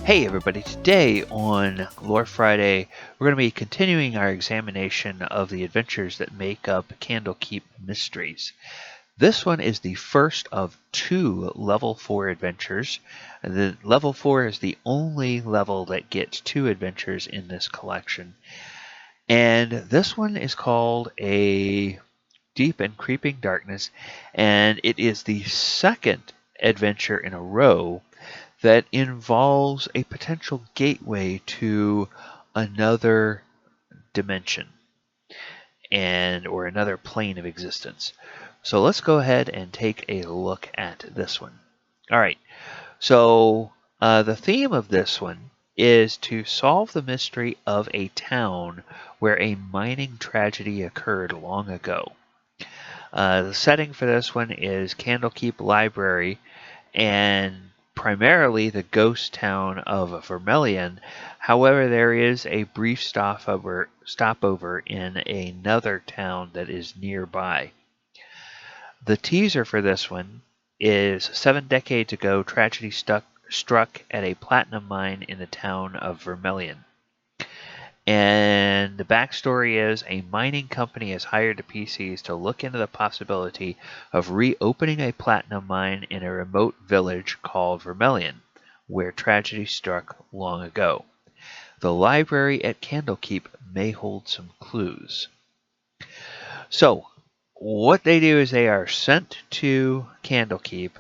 Hey everybody, today on Lore Friday, we're going to be continuing our examination of the adventures that make up Candlekeep Mysteries. This one is the first of two level 4 adventures. The level 4 is the only level that gets two adventures in this collection. And this one is called A Deep and Creeping Darkness, and it is the second adventure in a row that involves a potential gateway to another dimension or another plane of existence. So let's go ahead and take a look at this one. All right, so the theme of this one is to solve the mystery of a town where a mining tragedy occurred long ago. The setting for this one is Candlekeep Library, and primarily the ghost town of Vermilion. However, there is a brief stopover in another town that is nearby. The teaser for this one is 7 decades ago, tragedy struck at a platinum mine in the town of Vermilion. And the backstory is a mining company has hired the PCs to look into the possibility of reopening a platinum mine in a remote village called Vermilion, where tragedy struck long ago. The library at Candlekeep may hold some clues. So, what they do is they are sent to Candlekeep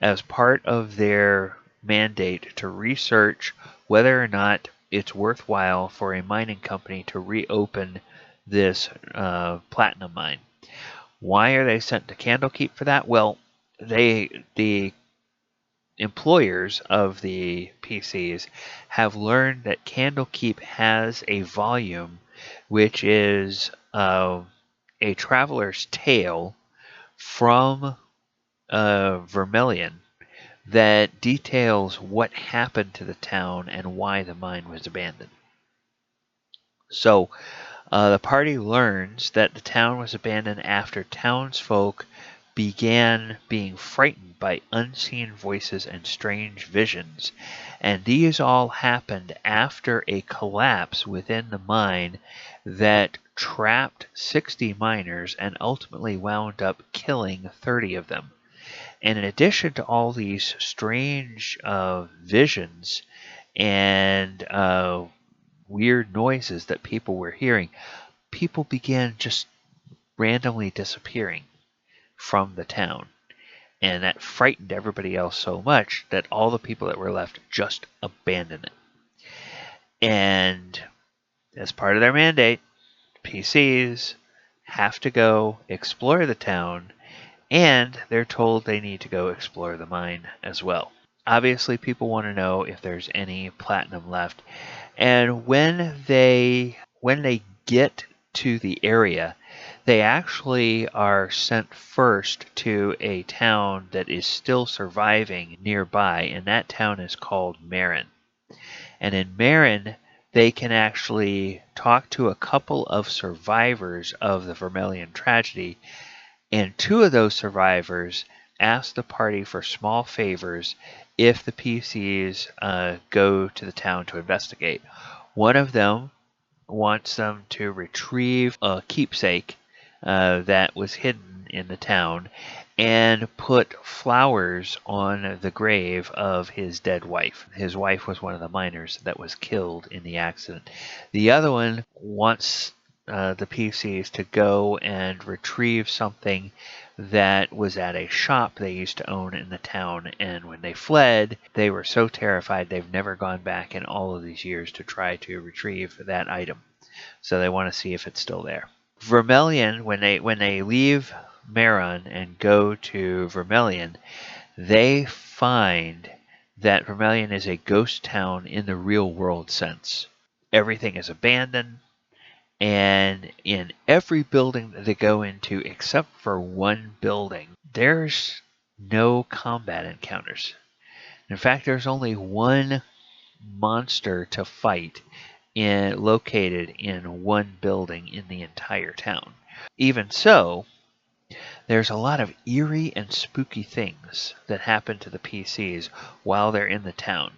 as part of their mandate to research whether or not it's worthwhile for a mining company to reopen this platinum mine. Why are they sent to Candlekeep for that? Well, the employers of the PCs have learned that Candlekeep has a volume which is a traveler's tale from Vermilion that details what happened to the town and why the mine was abandoned. So the party learns that the town was abandoned after townsfolk began being frightened by unseen voices and strange visions, and these all happened after a collapse within the mine that trapped 60 miners and ultimately wound up killing 30 of them. And in addition to all these strange visions and weird noises that people were hearing, people began just randomly disappearing from the town. And that frightened everybody else so much that all the people that were left just abandoned it. And as part of their mandate, PCs have to go explore the town, and they're told they need to go explore the mine as well. Obviously, people want to know if there's any platinum left. And when they get to the area, they actually are sent first to a town that is still surviving nearby, and that town is called Marin. And in Marin, they can actually talk to a couple of survivors of the Vermilion tragedy, and two of those survivors ask the party for small favors if the PCs go to the town to investigate. One of them wants them to retrieve a keepsake that was hidden in the town and put flowers on the grave of his dead wife. His wife was one of the miners that was killed in the accident. The other one wants the PCs to go and retrieve something that was at a shop they used to own in the town, and when they fled, they were so terrified they've never gone back in all of these years to try to retrieve that item. So they want to see if it's still there. Vermilion, when they leave Maron and go to Vermilion, they find that Vermilion is a ghost town in the real world sense. Everything is abandoned, and in every building that they go into, except for one building, there's no combat encounters. In fact, there's only one monster to fight located in one building in the entire town. Even so, there's a lot of eerie and spooky things that happen to the PCs while they're in the town.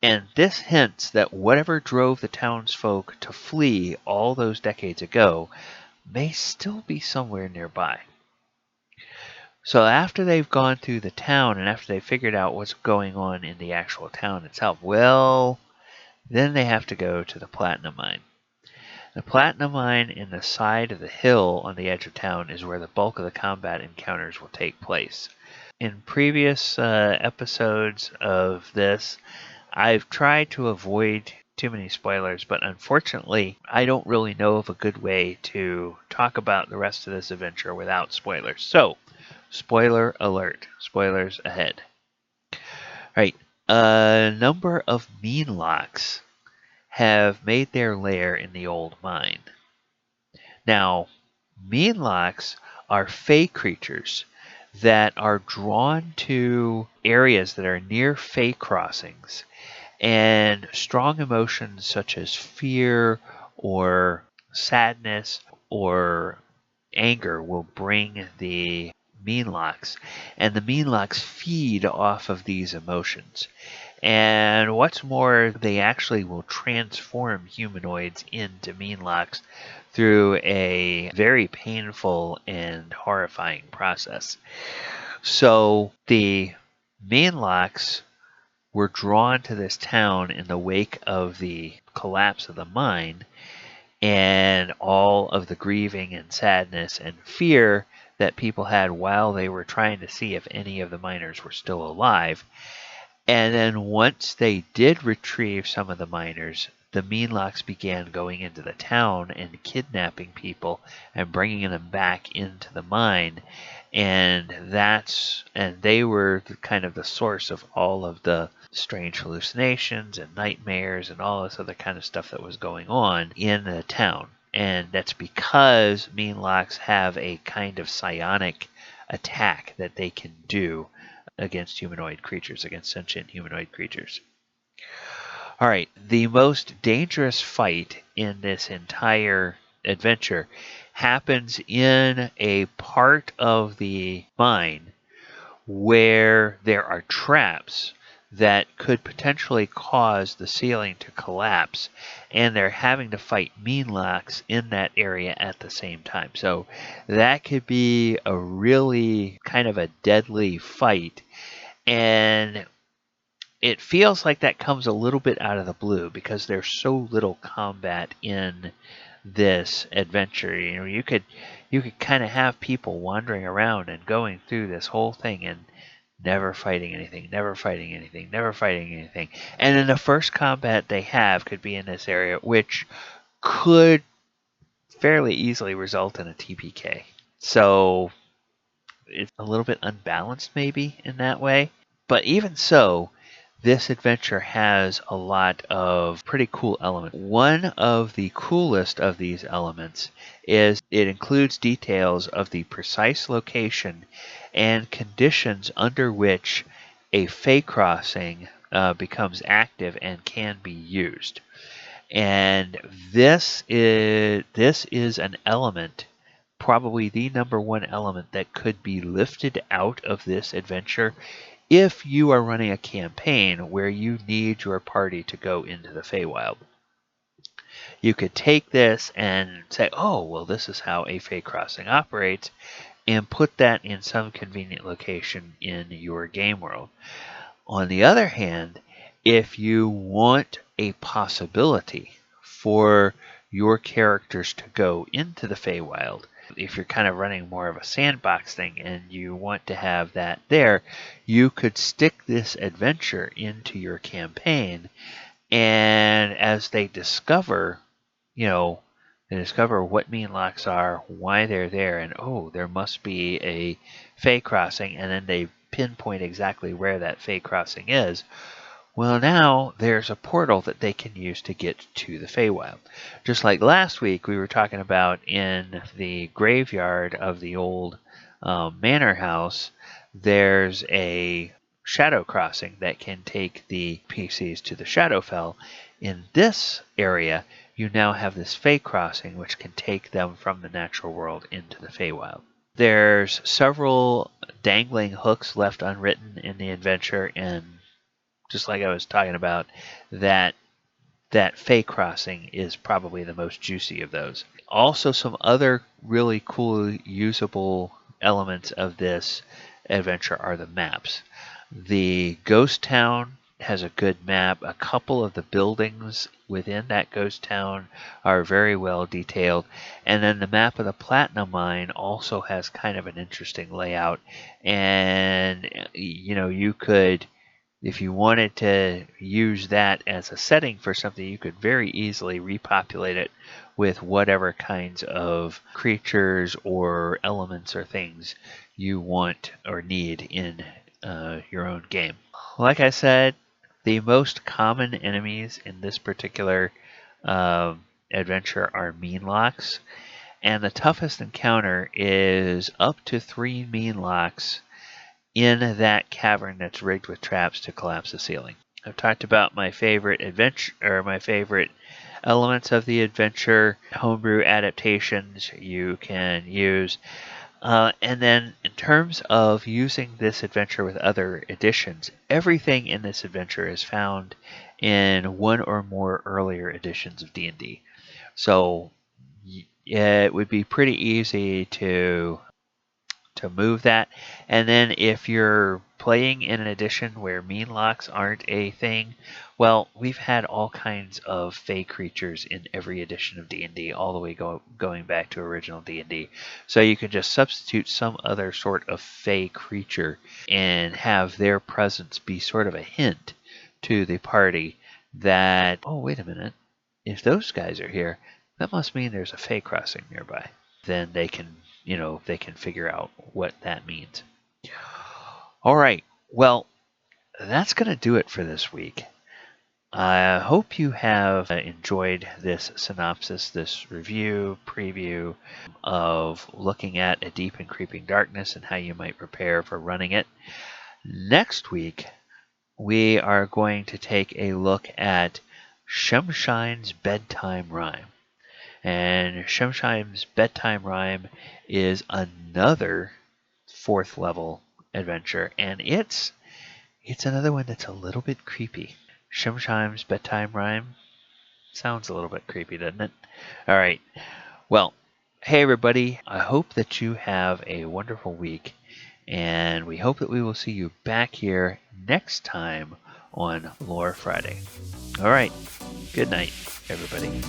And this hints that whatever drove the townsfolk to flee all those decades ago may still be somewhere nearby. So after they've gone through the town and after they've figured out what's going on in the actual town itself, well, then they have to go to the platinum mine. The platinum mine in the side of the hill on the edge of town is where the bulk of the combat encounters will take place. In previous episodes of this, I've tried to avoid too many spoilers, but unfortunately, I don't really know of a good way to talk about the rest of this adventure without spoilers. So, spoiler alert. Spoilers ahead. All right. A number of meanlocks have made their lair in the old mine. Now, meanlocks are fey creatures that are drawn to areas that are near fey crossings, and strong emotions such as fear or sadness or anger will bring the meanlocks, and the meanlocks feed off of these emotions. And what's more, they actually will transform humanoids into meanlocks through a very painful and horrifying process. So the meanlocks were drawn to this town in the wake of the collapse of the mine and all of the grieving and sadness and fear that people had while they were trying to see if any of the miners were still alive. And then once they did retrieve some of the miners, the meanlocks began going into the town and kidnapping people and bringing them back into the mine. And they were kind of the source of all of the strange hallucinations and nightmares and all this other kind of stuff that was going on in the town. And that's because meanlocks have a kind of psionic attack that they can do against humanoid creatures, against sentient humanoid creatures. All right, the most dangerous fight in this entire adventure happens in a part of the mine where there are traps that could potentially cause the ceiling to collapse, and they're having to fight meanlocks in that area at the same time. So that could be a really kind of a deadly fight. And it feels like that comes a little bit out of the blue because there's so little combat in this adventure. You know, you could kind of have people wandering around and going through this whole thing and never fighting anything, never fighting anything, never fighting anything. And then the first combat they have could be in this area, which could fairly easily result in a TPK. So it's a little bit unbalanced maybe in that way. But even so, this adventure has a lot of pretty cool elements. One of the coolest of these elements is it includes details of the precise location and conditions under which a fey crossing becomes active and can be used. And this is an element, probably the number one element that could be lifted out of this adventure if you are running a campaign where you need your party to go into the Feywild. You could take this and say, oh, well, this is how a Fey crossing operates, and put that in some convenient location in your game world. On the other hand, if you want a possibility for your characters to go into the Feywild, if you're kind of running more of a sandbox thing and you want to have that there, you could stick this adventure into your campaign, and as they discover, they discover what meanlocks are, why they're there, and oh, there must be a Fey crossing, and then they pinpoint exactly where that Fey crossing is. Well, now there's a portal that they can use to get to the Feywild. Just like last week, we were talking about in the graveyard of the old manor house, there's a shadow crossing that can take the PCs to the Shadowfell. In this area, you now have this Fey crossing, which can take them from the natural world into the Feywild. There's several dangling hooks left unwritten in the adventure, and just like I was talking about, that Fey Crossing is probably the most juicy of those. Also, some other really cool, usable elements of this adventure are the maps. The ghost town has a good map. A couple of the buildings within that ghost town are very well detailed. And then the map of the platinum mine also has kind of an interesting layout. And, you could, if you wanted to use that as a setting for something, you could very easily repopulate it with whatever kinds of creatures or elements or things you want or need in your own game. Like I said, the most common enemies in this particular adventure are meanlocks, and the toughest encounter is up to 3 meanlocks in that cavern that's rigged with traps to collapse the ceiling. I've talked about my favorite adventure, or my favorite elements of the adventure, homebrew adaptations you can use. And then in terms of using this adventure with other editions, everything in this adventure is found in one or more earlier editions of D&D. So it would be pretty easy to move that. And then if you're playing in an edition where meanlocks aren't a thing, well, we've had all kinds of fey creatures in every edition of D&D, all the way going back to original D&D. So you can just substitute some other sort of fey creature and have their presence be sort of a hint to the party that, oh, wait a minute, if those guys are here, that must mean there's a fey crossing nearby. Then they can figure out what that means. All right. Well, that's going to do it for this week. I hope you have enjoyed this synopsis, this review, preview of looking at A Deep and Creeping Darkness and how you might prepare for running it. Next week, we are going to take a look at Shemshine's Bedtime Rhyme. And Shemshine's Bedtime Rhyme is another 4th level adventure, and it's another one that's a little bit creepy. Shemshine's Bedtime Rhyme sounds a little bit creepy, doesn't it? All right. Well, hey everybody, I hope that you have a wonderful week, and we hope that we will see you back here next time on Lore Friday. All right. Good night, everybody.